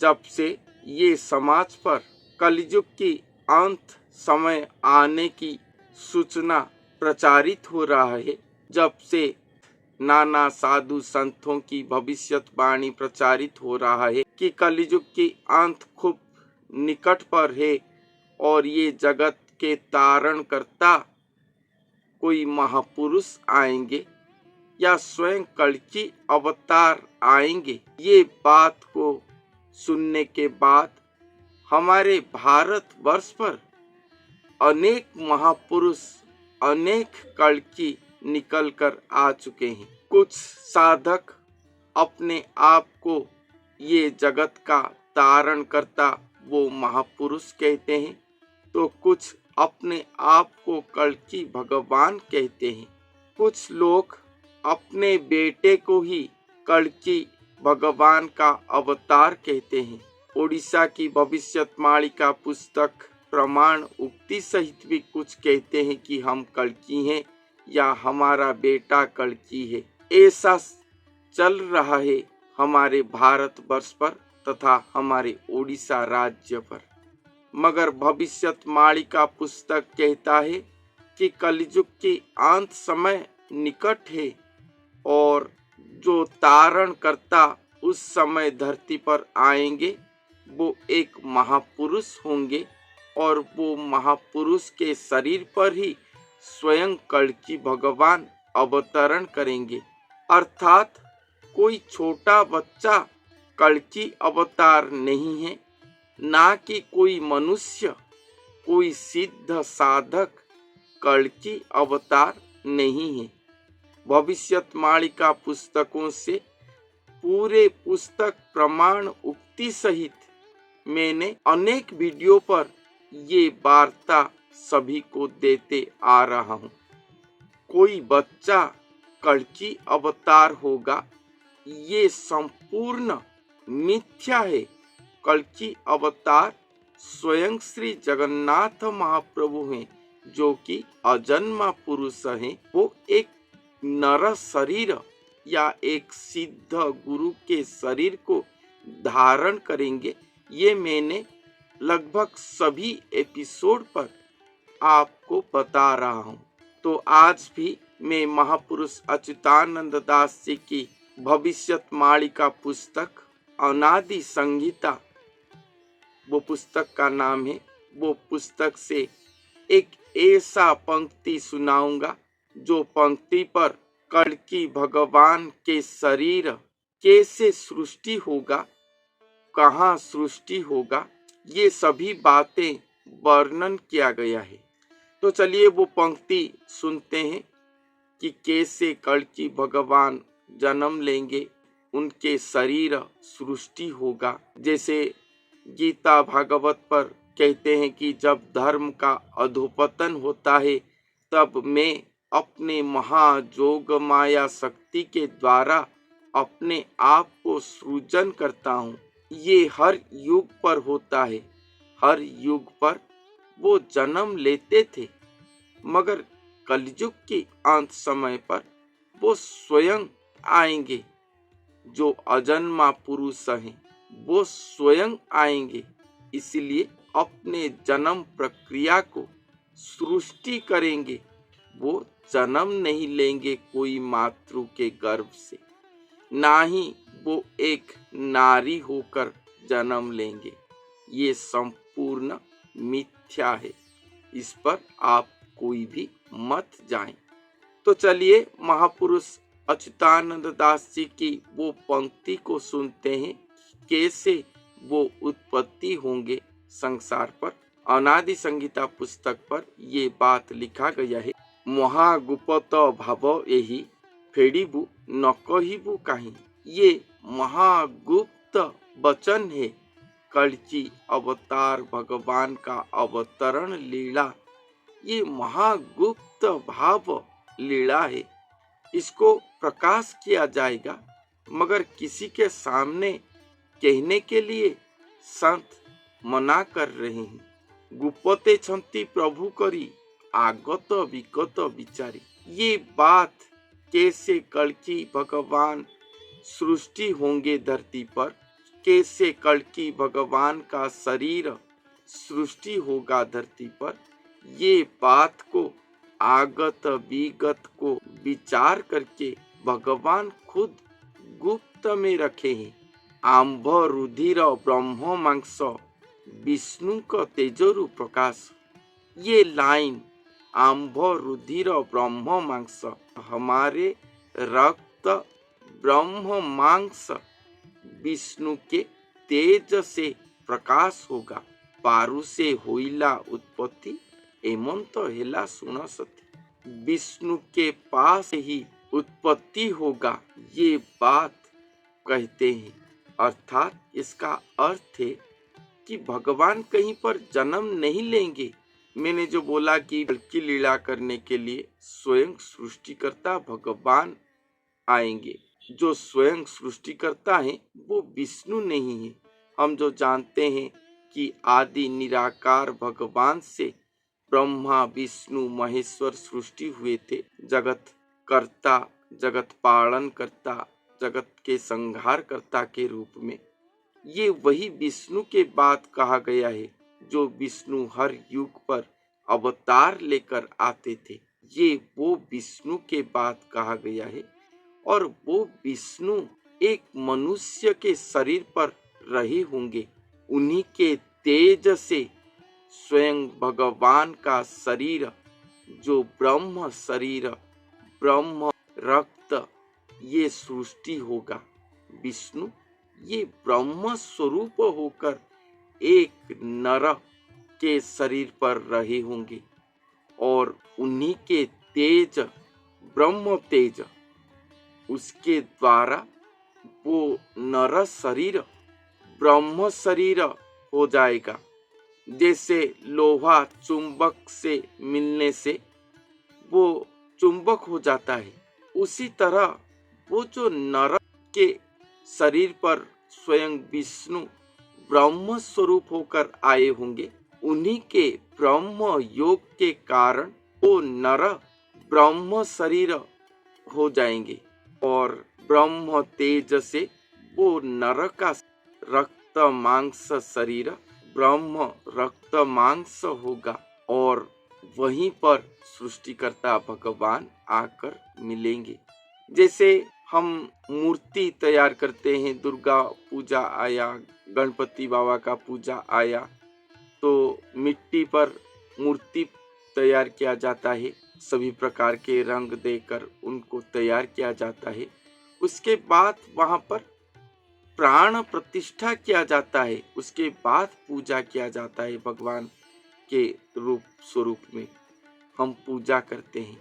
जब से ये समाज पर कलयुग की अंत समय आने की सूचना प्रचारित हो रहा है, जब से नाना साधु संतों की भविष्यवाणी प्रचारित हो रहा है कि कलयुग की अंत खूब निकट पर है और ये जगत के तारण करता कोई महापुरुष आएंगे या स्वयं कल्कि अवतार आएंगे। ये बात को सुनने के बाद हमारे भारत वर्ष पर अनेक महापुरुष, अनेक कल्कि निकल कर आ चुके हैं। कुछ साधक अपने आप को ये जगत का तारण करता वो महापुरुष कहते हैं, तो कुछ अपने आप को कल्कि भगवान कहते हैं। कुछ लोग अपने बेटे को ही कल्कि भगवान का अवतार कहते हैं। ओडिशा की भविष्यवाणी का पुस्तक प्रमाण उक्ति सहित भी कुछ कहते हैं कि हम कल्कि हैं या हमारा बेटा कल्कि है। ऐसा चल रहा है हमारे भारत वर्ष पर तथा हमारे ओडिशा राज्य पर। मगर भविष्यवाणी का पुस्तक कहता है कि कलयुग की अंत समय निकट है और जो तारण करता उस समय धरती पर आएंगे वो एक महापुरुष होंगे और वो महापुरुष के शरीर पर ही स्वयं कल्कि भगवान अवतरण करेंगे। अर्थात कोई छोटा बच्चा कल्कि अवतार नहीं है, ना कि कोई मनुष्य, कोई सिद्ध साधक कल्कि अवतार नहीं है। भविष्यवाणी का पुस्तकों से पूरे पुस्तक प्रमाण उक्ति सहित मैंने अनेक वीडियो पर ये वार्ता सभी को देते आ रहा हूँ। कोई बच्चा कल्कि अवतार होगा ये संपूर्ण मिथ्या है। कल्कि अवतार स्वयं श्री जगन्नाथ महाप्रभु हैं, जो कि अजन्मा पुरुष हैं। वो एक नर शरीर या एक सिद्ध गुरु के शरीर को धारण करेंगे। ये मैंने लगभग सभी एपिसोड पर आपको बता रहा हूँ। तो आज भी मैं महापुरुष अच्युतानंद दास जी की भविष्यवाणी का पुस्तक अनादि संहिता, वो पुस्तक का नाम है, वो पुस्तक से एक ऐसा पंक्ति सुनाऊंगा जो पंक्ति पर कल्कि भगवान के शरीर कैसे सृष्टि होगा, कहाँ सृष्टि होगा, ये सभी बातें वर्णन किया गया है। तो चलिए वो पंक्ति सुनते हैं कि कैसे कल्कि भगवान जन्म लेंगे, उनके शरीर सृष्टि होगा। जैसे गीता भागवत पर कहते हैं कि जब धर्म का अधोपतन होता है तब मैं अपने महाजोग माया शक्ति के द्वारा अपने आप को सृजन करता हूँ। ये हर युग पर होता है, हर युग पर वो जन्म लेते थे, मगर कलयुग के अंत समय पर वो स्वयं आएंगे। जो अजन्मा पुरुष हैं वो स्वयं आएंगे, इसलिए अपने जन्म प्रक्रिया को सृष्टि करेंगे। वो जन्म नहीं लेंगे कोई मातृ के गर्भ से, ना ही वो एक नारी होकर जन्म लेंगे। ये संपूर्ण मिथ्या है, इस पर आप कोई भी मत जाएं। तो चलिए महापुरुष अच्युतानंद दास जी की वो पंक्ति को सुनते हैं, कैसे वो उत्पत्ति होंगे संसार पर। अनादि संहिता पुस्तक पर ये बात लिखा गया है। महागुप्त भाव यही फेड़िबु न कहिबु काहि। ये महागुप्त वचन है। कल्कि अवतार भगवान का अवतरण लीला, ये महागुप्त भाव लीला है। इसको प्रकाश किया जाएगा, मगर किसी के सामने कहने के लिए संत मना कर रहे हैं। गुप्ते छंती प्रभु करी आगत विगत विचारी। ये बात कैसे कल्कि भगवान सृष्टि होंगे धरती पर, कैसे कल्कि भगवान का शरीर सृष्टि होगा धरती पर, ये बात को आगत विगत को विचार करके भगवान खुद गुप्त में रखे हैं। आम्भ रुधिर ब्रह्म मांस विष्णु का तेजरु प्रकाश। ये लाइन आम्भ रुधिर ब्रह्म मांस, हमारे रक्त ब्रह्म मांस विष्णु के तेज से प्रकाश होगा। पारु से होइला उत्पत्ति एमंत हेला सुन सती। विष्णु के पास ही उत्पत्ति होगा, ये बात कहते हैं। अर्थात इसका अर्थ है कि भगवान कहीं पर जन्म नहीं लेंगे। मैंने जो बोला कि की लीला करने के लिए स्वयं सृष्टिकर्ता भगवान आएंगे। जो स्वयं सृष्टिकर्ता है वो विष्णु नहीं है। हम जो जानते हैं कि आदि निराकार भगवान से ब्रह्मा विष्णु महेश्वर सृष्टि हुए थे। जगत कर्ता, जगत पालन करता, जगत के संहार कर्ता के रूप में। ये वही विष्णु के बात कहा गया है जो विष्णु हर युग पर अवतार लेकर आते थे। ये वो विष्णु के बात कहा गया है और वो विष्णु एक मनुष्य के शरीर पर रहे होंगे। उन्हीं के तेज से स्वयं भगवान का शरीर, जो ब्रह्म शरीर, ब्रह्म रक्त, ये सृष्टि होगा। विष्णु ये ब्रह्म स्वरूप होकर एक नर के शरीर पर रहे होंगे और उन्हीं के तेज, ब्रह्म तेज, उसके द्वारा वो नर शरीर ब्रह्म शरीर हो जाएगा। जैसे लोहा चुंबक से मिलने से वो चुंबक हो जाता है, उसी तरह वो जो नर के शरीर पर स्वयं विष्णु ब्रह्म स्वरूप होकर आए होंगे, उन्हीं के ब्रह्म योग के कारण वो नर ब्रह्म शरीर हो जाएंगे और ब्रह्म तेज से वो नर का रक्त मांस शरीर ब्रह्म रक्त मांस होगा और वहीं पर सृष्टिकर्ता भगवान आकर मिलेंगे। जैसे हम मूर्ति तैयार करते हैं, दुर्गा पूजा आया, गणपति बाबा का पूजा आया, तो मिट्टी पर मूर्ति तैयार किया जाता है। सभी प्रकार के रंग देकर उनको तैयार किया जाता है। उसके बाद वहां पर प्राण प्रतिष्ठा किया जाता है। उसके बाद पूजा किया जाता है। भगवान के रूप स्वरूप में हम पूजा करते हैं।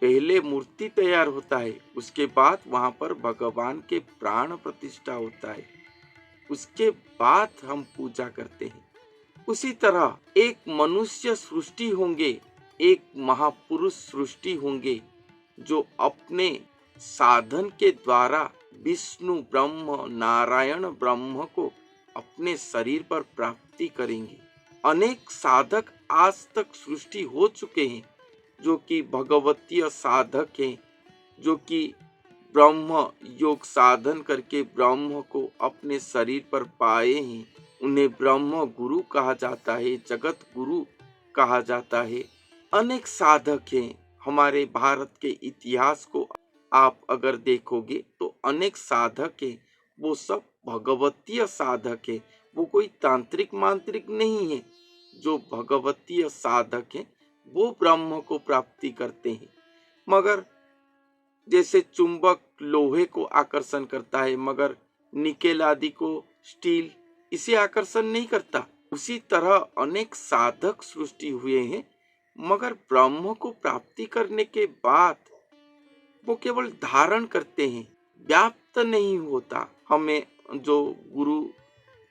पहले मूर्ति तैयार होता है, उसके बाद वहां पर भगवान के प्राण प्रतिष्ठा होता है, उसके बाद हम पूजा करते हैं। उसी तरह एक मनुष्य सृष्टि होंगे, एक महापुरुष सृष्टि होंगे जो अपने साधन के द्वारा विष्णु ब्रह्म नारायण ब्रह्म को अपने शरीर पर प्राप्ति करेंगे। अनेक साधक आज तक सृष्टि हो चुके हैं जो कि भगवतीय साधक हैं, जो कि ब्रह्म योग साधन करके ब्रह्म को अपने शरीर पर पाए हैं। उन्हें ब्रह्म गुरु कहा जाता है, जगत गुरु कहा जाता है। अनेक साधक हैं। हमारे भारत के इतिहास को आप अगर देखोगे तो अनेक साधक हैं, वो सब भगवतीय साधक हैं। वो कोई तांत्रिक मांत्रिक नहीं है। जो भगवतीय साधक हैं वो ब्रह्म को प्राप्ति करते हैं। मगर जैसे चुंबक लोहे को आकर्षण करता है, मगर निकेल आदि को स्टील इसे आकर्षण नहीं करता, उसी तरह अनेक साधक सृष्टि हुए हैं, मगर ब्रह्म को प्राप्ति करने के बाद वो केवल धारण करते हैं, व्याप्त नहीं होता। हमें जो गुरु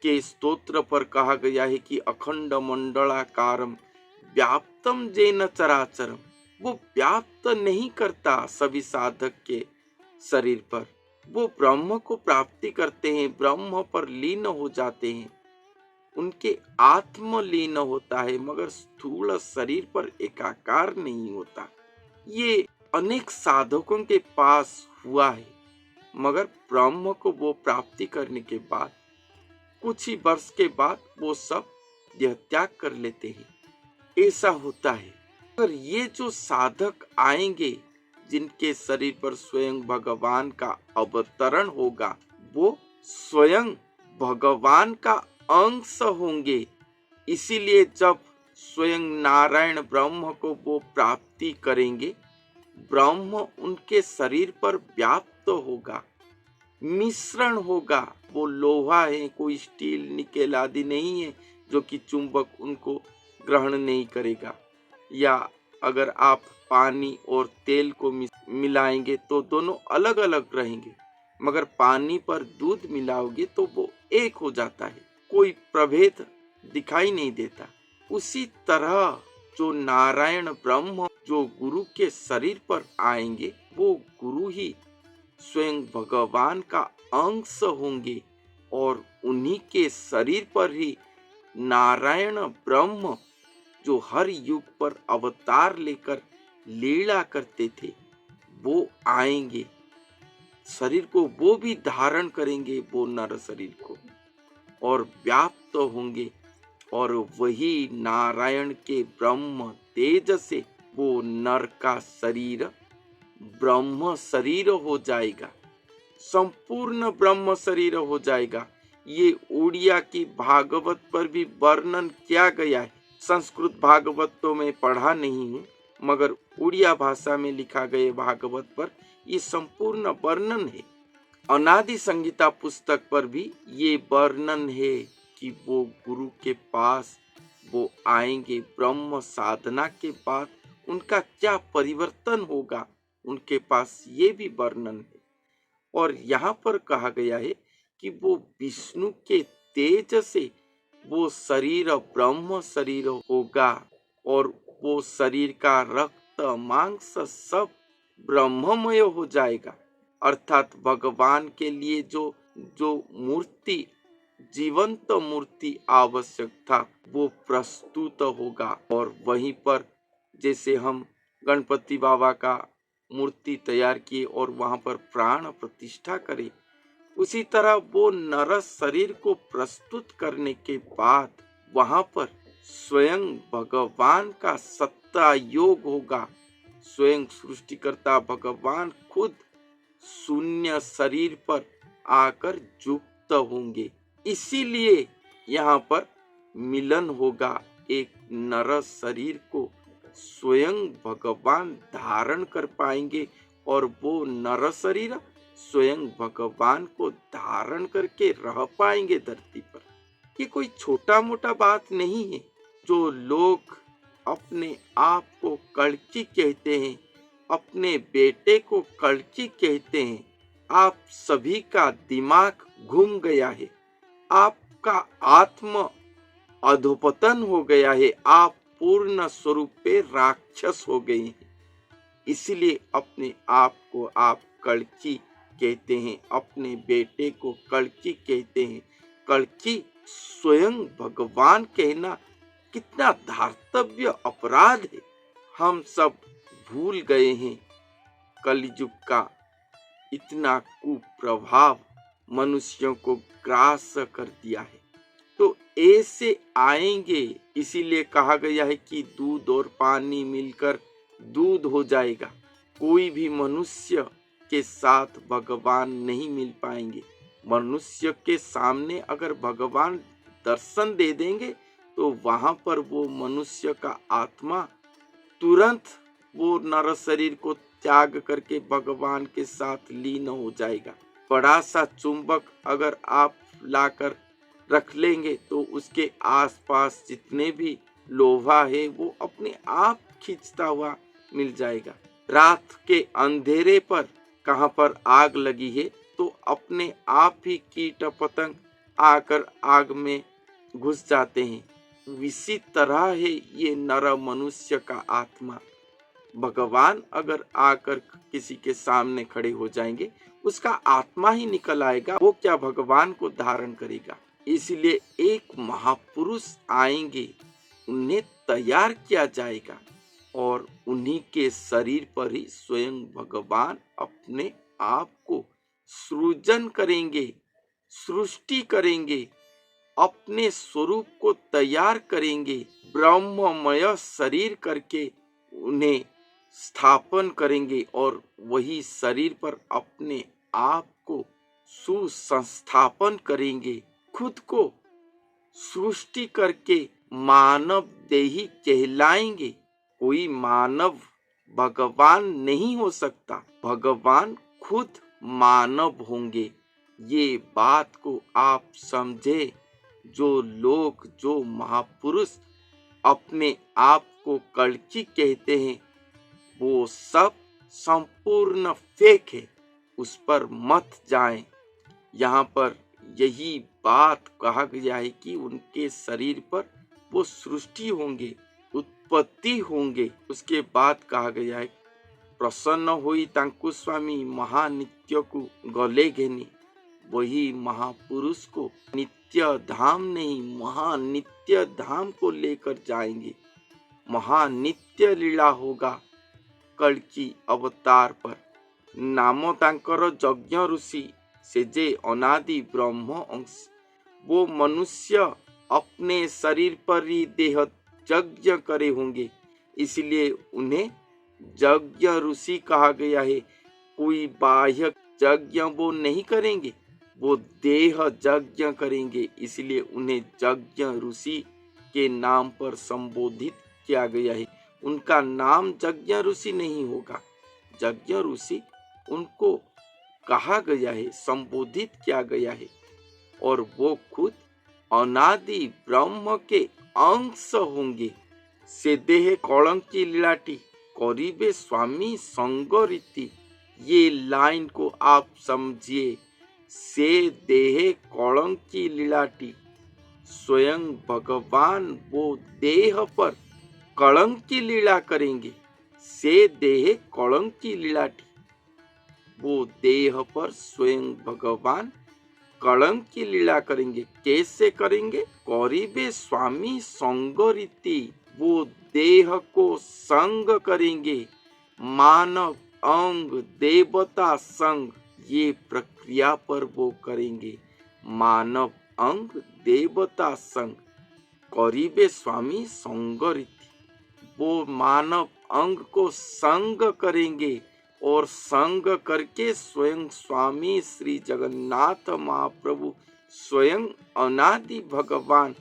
के स्तोत्र पर कहा गया है कि अखंड मंडलाकारम व्याप्तम जेन चराचरम, वो व्याप्त नहीं करता सभी साधक के शरीर पर। वो ब्रह्म को प्राप्ति करते हैं, ब्रह्म पर लीन हो जाते हैं, उनके आत्म लीन होता है, मगर स्थूल शरीर पर एकाकार नहीं होता। ये अनेक साधकों के पास हुआ है, मगर ब्रह्म को वो प्राप्ति करने के बाद कुछ ही वर्ष के बाद वो सब देह त्याग कर लेते हैं। ऐसा होता है। अगर ये जो साधक आएंगे जिनके शरीर पर स्वयं भगवान का अवतरण होगा, वो स्वयं भगवान का अंश होंगे। इसीलिए जब स्वयं नारायण ब्रह्म को वो प्राप्ति करेंगे, ब्रह्म उनके शरीर पर व्याप्त होगा, मिश्रण होगा। वो लोहा है, कोई स्टील निकेल आदि नहीं है जो कि चुंबक उनको ग्रहण नहीं करेगा। या अगर आप पानी और तेल को मिलाएंगे तो दोनों अलग अलग रहेंगे, मगर पानी पर दूध मिलाओगे तो वो एक हो जाता है, कोई प्रभेद दिखाई नहीं देता। उसी तरह जो नारायण ब्रह्म जो गुरु के शरीर पर आएंगे, वो गुरु ही स्वयं भगवान का अंश होंगे और उन्हीं के शरीर पर ही नारायण ब्रह्म जो हर युग पर अवतार लेकर लीला करते थे, वो आएंगे। शरीर को वो भी धारण करेंगे, वो नर शरीर को, और व्याप्त होंगे। और वही नारायण के ब्रह्म तेज से वो नर का शरीर ब्रह्म शरीर हो जाएगा, संपूर्ण ब्रह्म शरीर हो जाएगा। ये उड़िया की भागवत पर भी वर्णन किया गया है। संस्कृत भागवत तो मैं पढ़ा नहीं हूँ, मगर उड़िया भाषा में लिखा गया भागवत पर ये संपूर्ण वर्णन है। अनादि संगीता पुस्तक पर भी ये वर्णन है कि वो गुरु के पास वो आएंगे, ब्रह्म साधना के बाद उनका क्या परिवर्तन होगा, उनके पास ये भी वर्णन है। और यहाँ पर कहा गया है कि वो विष्णु के तेज से वो शरीर ब्रह्म शरीर होगा और वो शरीर का रक्त मांस सब ब्रह्ममय हो जाएगा। अर्थात भगवान के लिए जो जो मूर्ति, जीवंत मूर्ति आवश्यक था, वो प्रस्तुत होगा। और वहीं पर जैसे हम गणपति बाबा का मूर्ति तैयार किए और वहां पर प्राण प्रतिष्ठा करे, उसी तरह वो नर शरीर को प्रस्तुत करने के बाद वहां पर स्वयं भगवान का सत्ता योग होगा। स्वयं सृष्टिकर्ता भगवान खुद शून्य शरीर पर आकर युक्त होंगे। इसीलिए यहाँ पर मिलन होगा, एक नर शरीर को स्वयं भगवान धारण कर पाएंगे और वो नर शरीर स्वयं भगवान को धारण करके रह पाएंगे धरती पर। ये कोई छोटा मोटा बात नहीं है। जो लोग अपने आप को कल्की कहते हैं, अपने बेटे को कल्की कहते हैं, आप सभी का दिमाग घूम गया है, आपका आत्म अधोपतन हो गया है, आप पूर्ण स्वरूप पे राक्षस हो गए हैं। इसलिए अपने आप को आप कल्की कहते हैं, अपने बेटे को कल्की कहते हैं। कल्की स्वयं भगवान कहना कितना धार्तव्य अपराध है। हम सब भूल गए हैं कलयुग का इतना कुप्रभाव मनुष्यों को ग्रास कर दिया है। तो ऐसे आएंगे, इसीलिए कहा गया है कि दूध और पानी मिलकर दूध हो जाएगा। कोई भी मनुष्य के साथ भगवान नहीं मिल पाएंगे। मनुष्य के सामने अगर भगवान दर्शन दे देंगे तो वहां पर वो मनुष्य का आत्मा तुरंत वो नर शरीर को त्याग करके भगवान के साथ लीन हो जाएगा। बड़ा सा चुंबक अगर आप लाकर रख लेंगे तो उसके आसपास जितने भी लोहा है वो अपने आप खींचता हुआ मिल जाएगा। रात के अंधेरे पर कहां पर आग लगी है तो अपने आप ही कीट पतंग आकर आग में घुस जाते हैं। इसी तरह है ये नर मनुष्य का आत्मा। भगवान अगर आकर किसी के सामने खड़े हो जाएंगे, उसका आत्मा ही निकल आएगा, वो क्या भगवान को धारण करेगा। इसलिए एक महापुरुष आएंगे, उन्हें तैयार किया जाएगा और उन्हीं के शरीर पर ही स्वयं भगवान अपने आप को सृजन करेंगे, सृष्टि करेंगे। अपने स्वरूप को तैयार करेंगे, ब्रह्ममय शरीर करके उन्हें स्थापन करेंगे और वही शरीर पर अपने आप को सुसंस्थापन करेंगे। खुद को सृष्टि करके मानव देही कहलाएंगे। कोई मानव भगवान नहीं हो सकता, भगवान खुद मानव होंगे। ये बात को आप समझे। जो लोग, जो महापुरुष अपने आप को कल्कि कहते हैं, वो सब संपूर्ण फेक है, उस पर मत जाएं। यहाँ पर यही बात कहा गया है कि उनके शरीर पर वो सृष्टि होंगे, उत्पत्ति होंगे। उसके बाद कहा गया है, प्रसन्न होई तांकु स्वामी महानित्य को गले घेनी। वही महापुरुष को नित्य धाम नहीं, महानित्य धाम को लेकर जाएंगे। महानित्य लीला होगा कल्कि अवतार पर। नाम तांकर यज्ञ ऋषि से जे अनादि ब्रह्म अंश। वो मनुष्य अपने शरीर पर ही देह यज्ञ करे होंगे, इसलिए उन्हें यज्ञ ऋषि कहा गया है। कोई बाह्य यज्ञ वो नहीं करेंगे, वो देह यज्ञ करेंगे, इसलिए उन्हें यज्ञ ऋषि के नाम पर संबोधित किया गया है। उनका नाम यज्ञ ऋषि नहीं होगा, यज्ञ ऋषि उनको कहा गया है, संबोधित किया गया है। और वो खुद अनादि ब्रह्म के अंश होंगे। से देह कलंकी लीलाटी करीबे स्वामी संग रीति। ये लाइन को आप समझिए। से देह कलंकी लीलाटी, स्वयं भगवान वो देह पर कलंकी लीला करेंगे। से देह कलंकी लीलाटी, वो देह पर स्वयं भगवान कलंक की लीला करेंगे। कैसे करेंगे? करीबे स्वामी संग रीति, वो देह को संग करेंगे। मानव अंग देवता संग, ये प्रक्रिया पर वो करेंगे। मानव अंग देवता संग, करीबे स्वामी संग रीति, वो मानव अंग को संग करेंगे और संग करके स्वयं स्वामी श्री जगन्नाथ महाप्रभु, स्वयं अनादि भगवान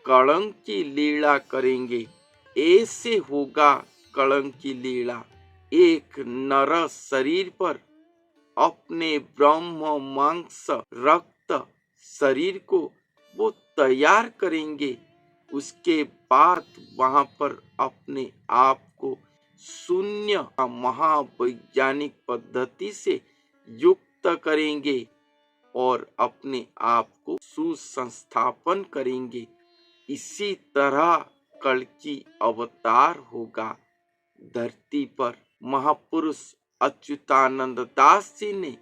कलंक की लीला करेंगे। ऐसे होगा कलंक की लीला। एक नर शरीर पर अपने ब्रह्म मांस रक्त शरीर को वो तैयार करेंगे। उसके बाद वहां पर अपने आप को शून्य महावैज्ञानिक पद्धति से युक्त करेंगे और अपने आप को सुसंस्थापन करेंगे। इसी तरह कल्कि अवतार होगा धरती पर। महापुरुष अच्युतानंद दास जी ने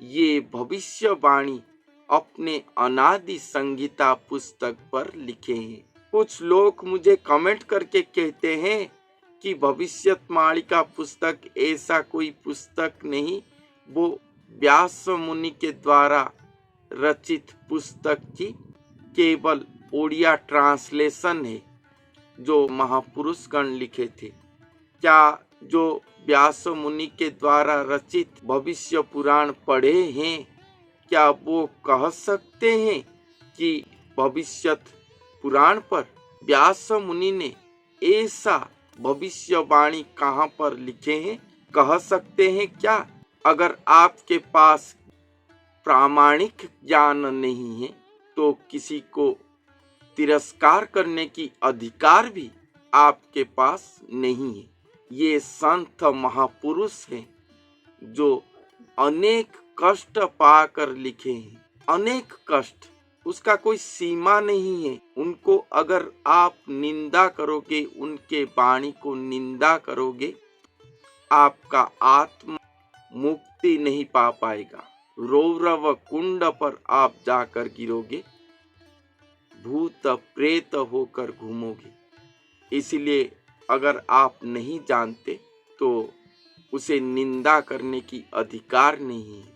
ये भविष्यवाणी अपने अनादि संहिता पुस्तक पर लिखे हैं। कुछ लोग मुझे कमेंट करके कहते हैं कि भविष्यवाणी पुस्तक ऐसा कोई पुस्तक नहीं, वो व्यास मुनि के द्वारा रचित पुस्तक की केवल ओडिया ट्रांसलेशन है जो महापुरुष गण लिखे थे। क्या जो व्यास मुनि के द्वारा रचित भविष्य पुराण पढ़े हैं, क्या वो कह सकते हैं कि भविष्य पुराण पर व्यास मुनि ने ऐसा भविष्यवाणी कहाँ पर लिखे हैं? कह सकते हैं क्या? अगर आपके पास प्रामाणिक ज्ञान नहीं है तो किसी को तिरस्कार करने की अधिकार भी आपके पास नहीं है। ये संत महापुरुष हैं जो अनेक कष्ट पाकर लिखे हैं। अनेक कष्ट, उसका कोई सीमा नहीं है। उनको अगर आप निंदा करोगे, उनके वाणी को निंदा करोगे, आपका आत्मा मुक्ति नहीं पा पाएगा। रौरव कुंड पर आप जाकर गिरोगे, भूत प्रेत होकर घूमोगे। इसलिए अगर आप नहीं जानते तो उसे निंदा करने की अधिकार नहीं है।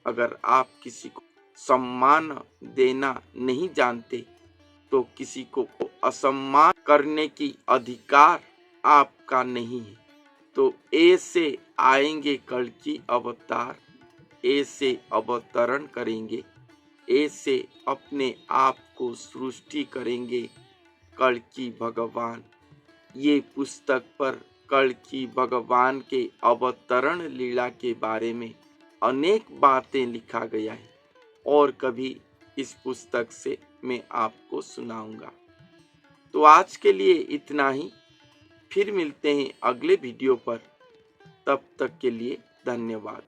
अगर आप किसी को सम्मान देना नहीं जानते तो किसी को असम्मान करने की अधिकार आपका नहीं है। तो ऐसे आएंगे कल्कि अवतार, ऐसे अवतरण करेंगे, ऐसे अपने आप को सृष्टि करेंगे कल्कि भगवान। ये पुस्तक पर कल्कि भगवान के अवतरण लीला के बारे में अनेक बातें लिखा गया है और कभी इस पुस्तक से मैं आपको सुनाऊंगा। तो आज के लिए इतना ही, फिर मिलते हैं अगले वीडियो पर। तब तक के लिए धन्यवाद।